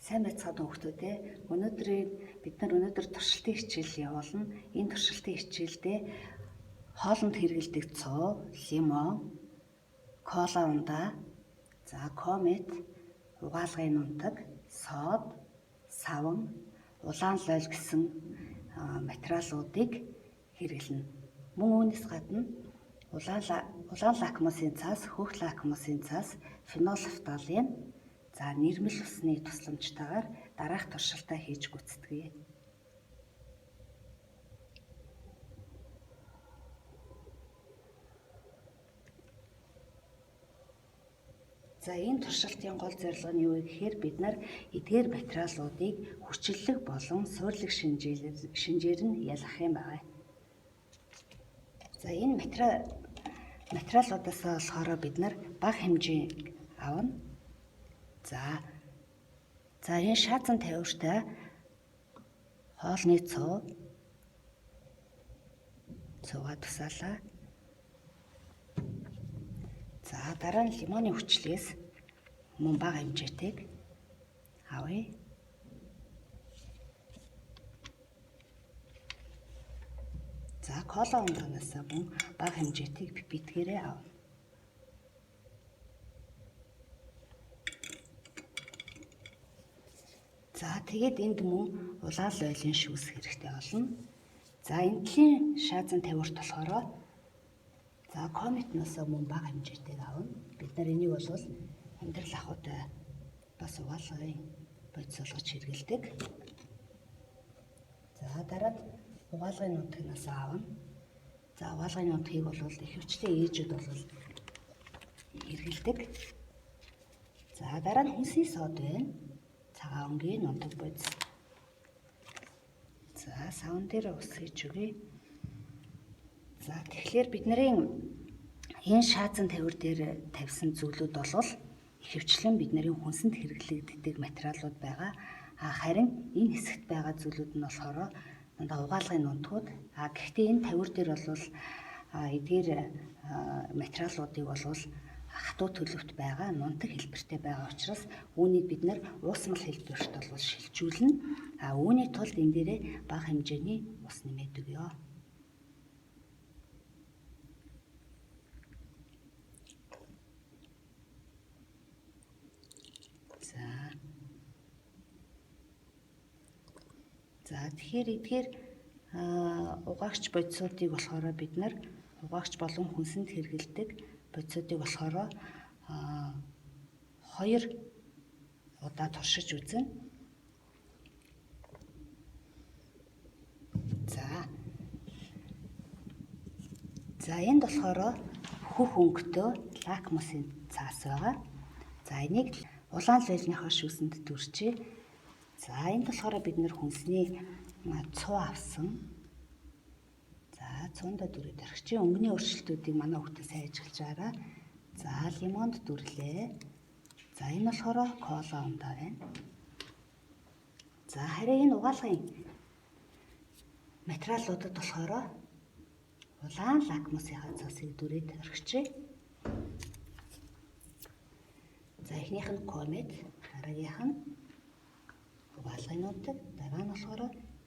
Сайн байцгаана хүүхдүүд ээ. Бид нар өнөөдөр туршилтын хичээл явуулна. Энэ туршилтын хичээлдээ хоолнд хэрэглэдэг цоо, лимон, кола ундаа, комет, угаалгын нутаг, сод, саван, улаан лойл гэсэн материалуудыг хэрэглэнэ. Мөн үүнээс гадна улаан лакмусын цаас, хөх лакмусын цаас, фенолфталин, нэрмэл усны тусламжтайгаар дараах туршилтаа хийж гүйцэтгэе. Энэ туршилтын гол зорилго нь юу вэ гэхээр бид нар эдгээр материалуудыг хүчлэлэг болон суурилаг шинжээр нь ялгах юм байна. Энэ материалуудаас болохоор бид нар бага хэмжээ авна. Энэ шаазан тавиуртай хоолны цуугаа тусаалаа. Дараа нь лимоны хүчлээс мөн бага хэмжээтэйг авъя. Кола ундаанаас мөн бага хэмжээтэйг битгээрээ авна. Тэгээд энд мөн улаан лойлын шүүс хэрэгтэй болно. Энэлийн шаазан тавиурт болохоор кометноос мөн бага хэмжээтэйг авна. Бид нар энийг бол амьдрал ахуйтай бас угаалгын бодис болгож хэрэглэдэг. Дараад угаалгын нутагнаас авна. Угаалгын нутгийг бол ихэвчлэн ээжүүд бол хэрэглэдэг. Дараа нь хүнсний сод байна. Цагаан өнгийн нутаг бодис. Савн дээр ус хийж өгье. Тэгэхээр бидний энэ шаазан тавиур дээр тавьсан зүйлүүд бол ихэвчлэн бидний хүнсэнд хэрэглэгддэг материалууд байгаа. Харин энэ хэсэгт байгаа зүйлүүд нь болохоор дандаа угаалгын нутгууд. Гэхдээ энэ тавиур дээр бол эдгээр материалуудыг бол хатуу төлөвт байгаа, нунтаг хэлбэртэй байгаа учраас үүнийг бид нар уусмал хэлбэрт бол шилжүүлнэ. Үүний тулд энэ дээрээ бага хэмжээний ус нэмээд өгье. Тэгэхээр эдгээр угаагч бодисуудыг болохоор бид нар угаагч болон хүнсэнд хэрэглэдэг бодисуудыг болохоор 2 удаа туршиж үзнэ. Энд болохоор хөх өнгөтэй лакмусын цаас байгаа. Энийг улаан лойлныхоо шүүсэнд дүрчээ. Энд болохоор бид нэр хүнсний цуу авсан. Цуундаа дүрээд орхичих. Өнгөний өөрчлөлтүүдийг манай хүүхдээ сайн ажиглаж байгаарай. Лимонд дүрлээ. Энэ болохоор кола ундаа байна. Харин энэ угаалгын материалуудад болохоор улаан лакмусынхаа цаасыг дүрээд орхичих. Эхнийх нь комет, дараагийнх нь угаалгын нутаг, дараа нь болохоор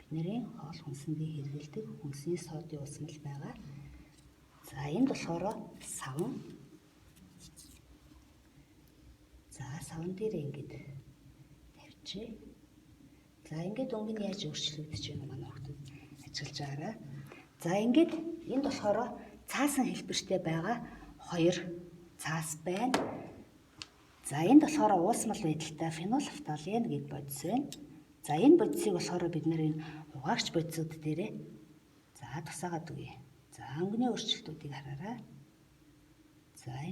бидний хоол хүнсэндээ хэрэглэдэг хүнсний содын усмал байгаа. Энд болохоор савн. Савн дээр ингэж тавьчих. Ингээд өнгө нь яаж өөрчлөгдөж байна манай хүүхдүүд ажиглаж байгаарай. Ингээд энд болохоор цаасан хэлбэртэй байгаа 2 цаас байна. Энд болохоор уусмал байдалтай фенолфталин гэд бодис байна. Энэ бодисыг болохоор бид нэр энэ угаагч бодисууд дээрээ тусаагаад өгье. Өнгөний өөрчлөлтүүдийг хараарай.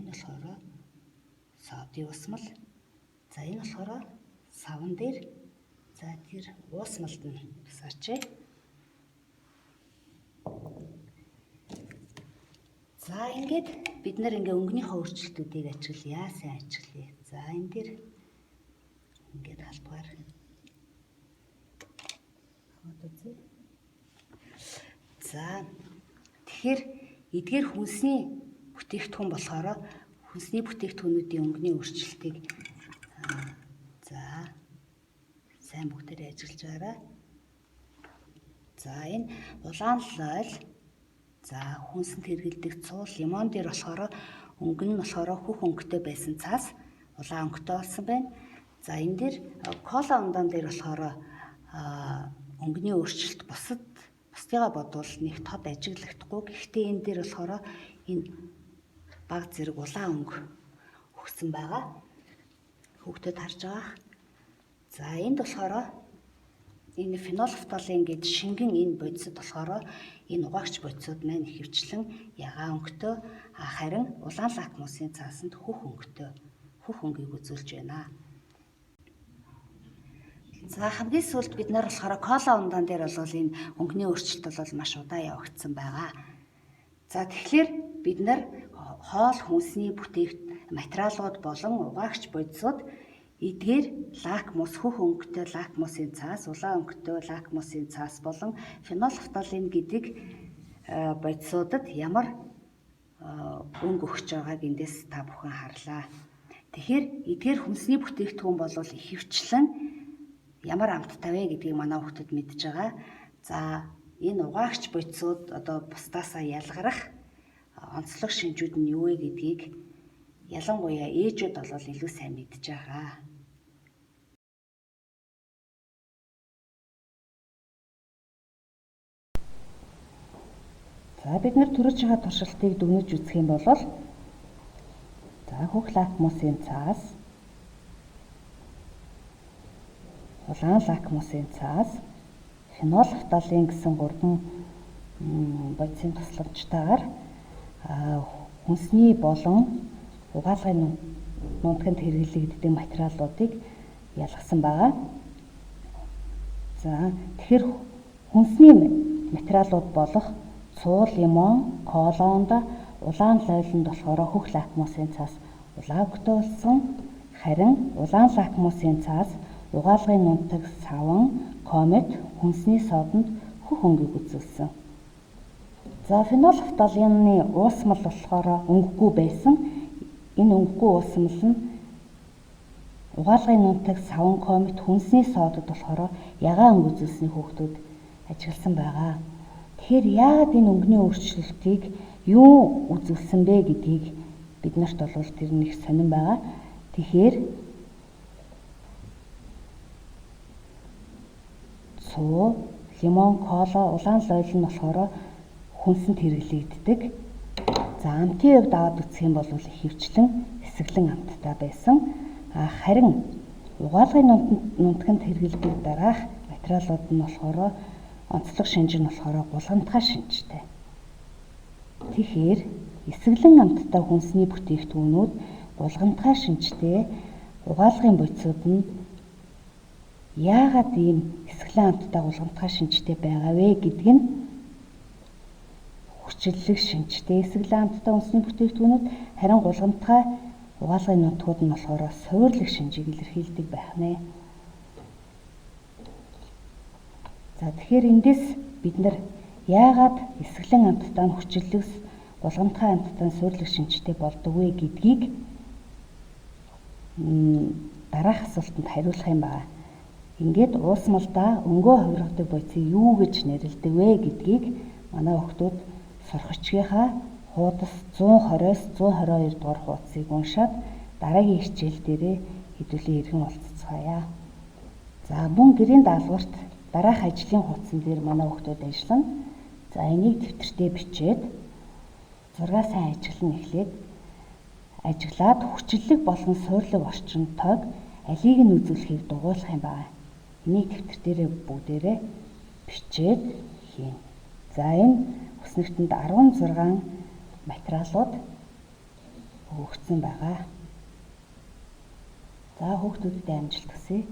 Энэ болохоор содын усмал. Энэ болохоор савн дээр тэр уусмалд нь тусаач. Ингээд бид нар өнгөнийхөө өөрчлөлтүүдийг ажиглая, сайн ажиглая. Энэ дээр ингээд халбгаар тэгэхээр эдгээр хүнсний бүтээгдэхүүн болохоор хүнсний бүтээгдэхүүнүүдийн өнгөний өөрчлөлтийг сайн бүгдээрээ ажиллаж байгаарай. За энэ улаан лойл за хүнсэнд хэрэгэлдэг цуул лимон дээр болохоор өнгө нь болохоор хөх өнгөтэй байсан цаас улаан өнгөтэй болсон байна. За энэ дээр кола ундаан дээр болохоор өнгөний өөрчлөлт бусдыгаа бодвол нэг тод ажиглагдахгүй. Гэхдээ энэ дээр болохоор энэ баг зэрэг улаан өнгө өгсөн байгаа. Хүүхдэд харж байгаа. За энд болохоор энэ фенолфталин гэдэг шингэн энэ бодисод болохоор энэ угаагч бодисууд маань ихэвчлэн ягаан өнгөтэй харин улаан лакмусын цаасанд хөх өнгөийг үзүүлж байна. За хамгийн сүүлд бид нар болохоор кола ундаан дээр бол энэ өнгөний өөрчлөлт бол маш удаан явагдсан байгаа. За тэгэхээр бид нар хоол хүнсний материалууд болон угаагч бодисууд эдгээр лакмус хөх өнгөтэй лакмусын цаас, улаан өнгөтэй лакмусын цаас болон фенолфталин гэдэг бодисуудад ямар өнгө өгч байгааг эндээс та бүхэн харлаа. Тэгэхээр эдгээр хүнсний бүтээгдэхүүн бол ихэвчлэн ямар амттай вэ гэдгийг манай хүүхдүүд мэдж байгаа. За энэ угаагч бодисууд одоо бусдаасаа ялгарах онцлог шинжүүд нь юу вэ гэдгийг ялангуяа ээжүүд бол илүү сайн мэдж байгаа. За бид нар төрөж байгаа туршилтыг дүгнэж үзэх юм бол за хөх лакмусын цаас, улаан лакмусын цаас, фенолфталин гэсэн 3 бодисын тусламжтайгаар хүнсний болон угаалгын нутагт хэрэглэгддэг материалуудыг ялгасан байгаа. За тэгэхээр хүнсний материалууд болох цуул, лимон, кола унда, улаан лойлонд болохоор хөх лакмусын цаас улаан өнгөтэй болсон. Харин улаан лакмусын цаас угаалгын нутаг саван, комет хүнсний содонд хөх өнгөийг үзүүлсэн. За фенолфталины уусмал болохоор өнгөгүй байсан. Энэ өнгөгүй уусмал нь угаалгын нутаг саван, комет хүнсний содод болохоор ягаан өнгө үзүүлсний хүүхдүүд ажигласан байгаа. Тэгэхээр яагаад энэ өнгөний өөрчлөлтийг юу үзүүлсэн бэ гэдгийг биднэрт бол тэр нэг сонирн байгаа. Тэгэхээр цуу, лимон, кола, улаан лойл нь болохоор хүнсэнд хэрэглэгддэг. За амтын хувьд аваад үзэх юм бол ихэвчлэн эсэглэн амттай байсан. Харин угаалгын нутагт хэрэглэдэг дараах материалууд нь болохоор онцлог шинж нь болохоор гулгамтгай шинжтэй. Тэгэхээр эсэглэн амттай хүнсний бүтээгдэхүүнүүд гулгамтгай шинжтэй угаалгын бодисууд нь яагаад ийм эсэглэн амттай гулгамтгай шинжтэй байгаа вэ гэдг нь хүчлэлэг шинжтэй эсэглэн амттай хүнсний бүтээгдэхүүнүүд харин гулгамтгай угаалгын нутгууд нь болохоор суурлаг шинжийг илэрхийлдэг байх нэ. За тэгэхээр эндээс бид нар яагаад эсэглэн амттай нь хүчлэлэг гулгамтгай амттай суурлаг шинжтэй болдог вэ гэдгийг дараах асуултанд хариулах юм байна. Ингээд уусмалдаа өнгөө хувиргадаг бодисыг юу гэж нэрлэдэг вэ гэдгийг манай хүүхдүүд сурагчдынхаа хуудас 120-с 122 дугаар хуудсыг уншаад дараагийн хичээл дээрээ хэдүүлэн иргэн уулзцгаая. За мөн гэрийн даалгаварт дараах ажлын хуудсан дээр манай хүүхдүүд ажиллана. За энийг дэвтэртээ бичээд 6 сайн ажиглан эхлээд ажиглаад хүчлэлэг болон суурлаг орчинтойг алийг нь үзүүлэхийг дугуйлах юм байна. Энийг дэвтэр дээрээ бүгдээрээ бичээд хийн. За энэ хүснэгтэнд 16 материалууд өгөгдсөн байгаа. За хүүхдүүдэд амжилт хүсье.